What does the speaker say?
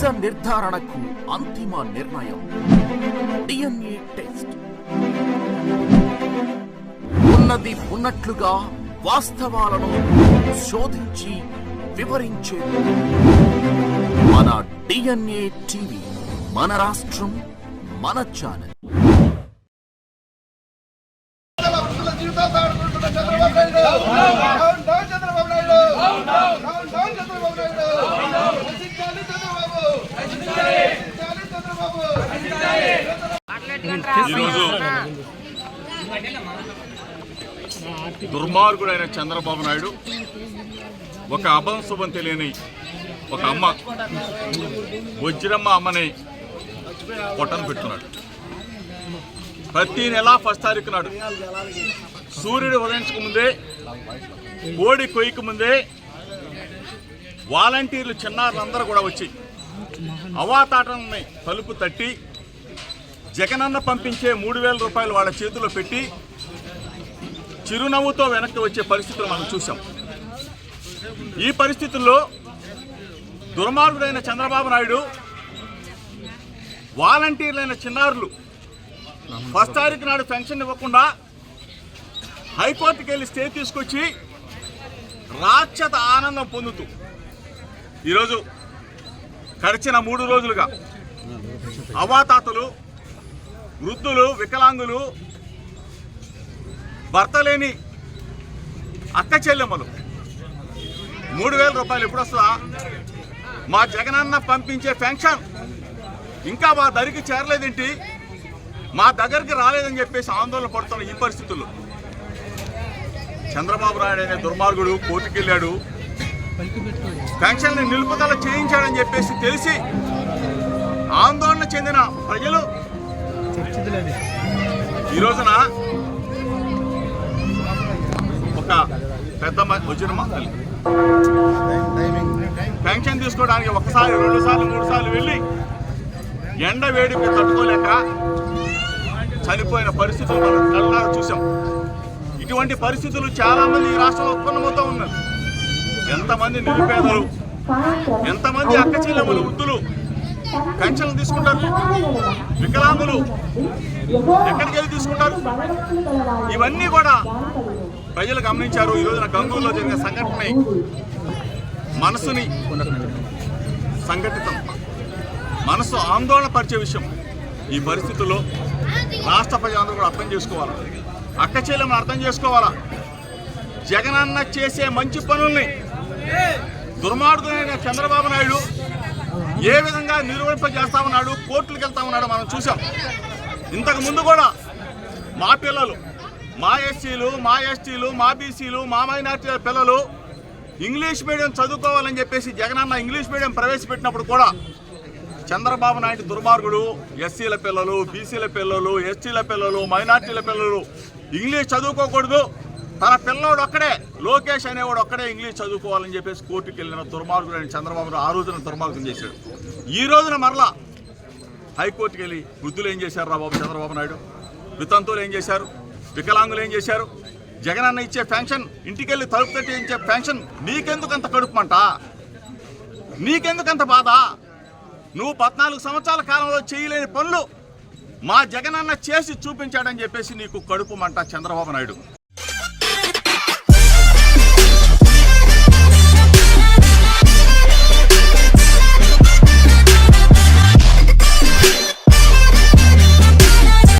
నిజ నిర్ధారణకు అంతిమ నిర్ణయం DNA టెస్ట్. ఉన్నది ఉన్నట్లుగా వాస్తవాలను శోధించి వివరించే మన DNA టీవీ, మన రాష్ట్రం, మన ఛానల్. ఈరోజు దుర్మార్గుడైన చంద్రబాబు నాయుడు ఒక అభం శుభం తెలియని ఒక అమ్మ వజ్రమ్మ అమ్మని పొట్టను పెట్టుకున్నాడు. ప్రతి నెల 1 తారీఖు నాడు సూర్యుడు ఉదయించక ముందే, కోడి కొయ్యక ముందే వాలంటీర్లు చిన్నారులందరూ కూడా వచ్చి అవాతాటల్ని తలుపు తట్టి జగనన్న పంపించే 3,000 రూపాయలు వాళ్ళ చేతిలో పెట్టి చిరునవ్వుతో వెనక్కి వచ్చే పరిస్థితులు మనం చూసాం. ఈ పరిస్థితుల్లో దుర్మార్గుడైన చంద్రబాబు నాయుడు వాలంటీర్లైన చిన్నారులు 1 తారీఖు నాడు పెన్షన్ ఇవ్వకుండా హైకోర్టుకి వెళ్ళి స్టే తీసుకొచ్చి రాక్షత ఆనందం పొందుతూ ఈరోజు గడిచిన 3 రోజులుగా అవాతాతలు, వృద్ధులు, వికలాంగులు, భర్త లేని అక్క చెల్లెమ్మలు 3,000 రూపాయలు ఎప్పుడు వస్తుందా? మా జగనన్న పంపించే పెన్షన్ ఇంకా మా దరికి చేరలేదేంటి, మా దగ్గరికి రాలేదని చెప్పేసి ఆందోళన పడుతున్న ఈ పరిస్థితుల్లో చంద్రబాబు నాయుడు అనే దుర్మార్గుడు కోర్టుకు వెళ్ళాడు. పెన్షన్ని నిలుపుదల చేయించాడని చెప్పేసి తెలిసి ఆందోళన చెందిన ప్రజలు ఈ రోజున ఒక పెద్ద వజ్రమ్మ తల్లి పెన్షన్ తీసుకోవడానికి 1 సారి, 2 సార్లు, 3 సార్లు వెళ్ళి ఎండ వేడికి తట్టుకోలేక చనిపోయిన పరిస్థితులు మనం కళ్ళారా చూసాం. ఇటువంటి పరిస్థితులు చాలా మంది ఈ రాష్ట్రంలో ఉత్పన్నమవుతూ ఉన్నారు. ఎంతమంది నిరుపేదలు, ఎంతమంది అక్క చెల్లెమ్మలు, వృద్ధులు పెన్షన్లు తీసుకుంటారు, వికలాంగులు ఎక్కడికి వెళ్ళి తీసుకుంటారు? ఇవన్నీ కూడా ప్రజలు గమనించారు. ఈ రోజున గంగూరులో జరిగిన సంఘటన మనసుని సంఘటితం, మనసు ఆందోళన పరిచే విషయం. ఈ పరిస్థితుల్లో రాష్ట్ర ప్రజలందరూ కూడా అర్థం చేసుకోవాలా, అక్క చెల్లెమ్మను అర్థం చేసుకోవాలా. జగనన్న చేసే మంచి పనుల్ని దుర్మార్గుడైన చంద్రబాబు నాయుడు ఏ విధంగా నిర్వహింపజేస్తా ఉన్నాడు, కోర్టులకు వెళ్తా ఉన్నాడు మనం చూసాం. ఇంతకు ముందు కూడా మా పిల్లలు, మా ఎస్సీలు, మా ఎస్టీలు, మా బీసీలు, మా మైనార్టీల పిల్లలు ఇంగ్లీష్ మీడియం చదువుకోవాలని చెప్పేసి జగనన్న ఇంగ్లీష్ మీడియం ప్రవేశపెట్టినప్పుడు కూడా చంద్రబాబు నాయుడు దుర్మార్గుడు ఎస్సీల పిల్లలు, బీసీల పిల్లలు, ఎస్టీల పిల్లలు, మైనార్టీల పిల్లలు ఇంగ్లీష్ చదువుకోకూడదు, తన పిల్లోడు ఒక్కడే, లోకేష్ అనేవాడు ఒక్కడే ఇంగ్లీష్ చదువుకోవాలని చెప్పేసి కోర్టుకు వెళ్ళిన దుర్మార్గుడు అని చంద్రబాబు ఆ రోజున దుర్మార్గం చేశాడు. ఈ రోజున మరలా హైకోర్టుకి వెళ్ళి వృద్ధులు ఏం చేశారు రా బాబు చంద్రబాబు నాయుడు, వితంతువులు ఏం చేశారు, వికలాంగులు ఏం చేశారు? జగనన్న ఇచ్చే పెన్షన్, ఇంటికెళ్ళి తలుపు తట్టి ఇచ్చే పెన్షన్ నీకెందుకంత కడుపుమంట, నీకెందుకంత బాధ? నువ్వు 14 సంవత్సరాల కాలంలో చేయలేని పనులు మా జగనన్న చేసి చూపించాడని చెప్పేసి నీకు కడుపు మంట చంద్రబాబు నాయుడు.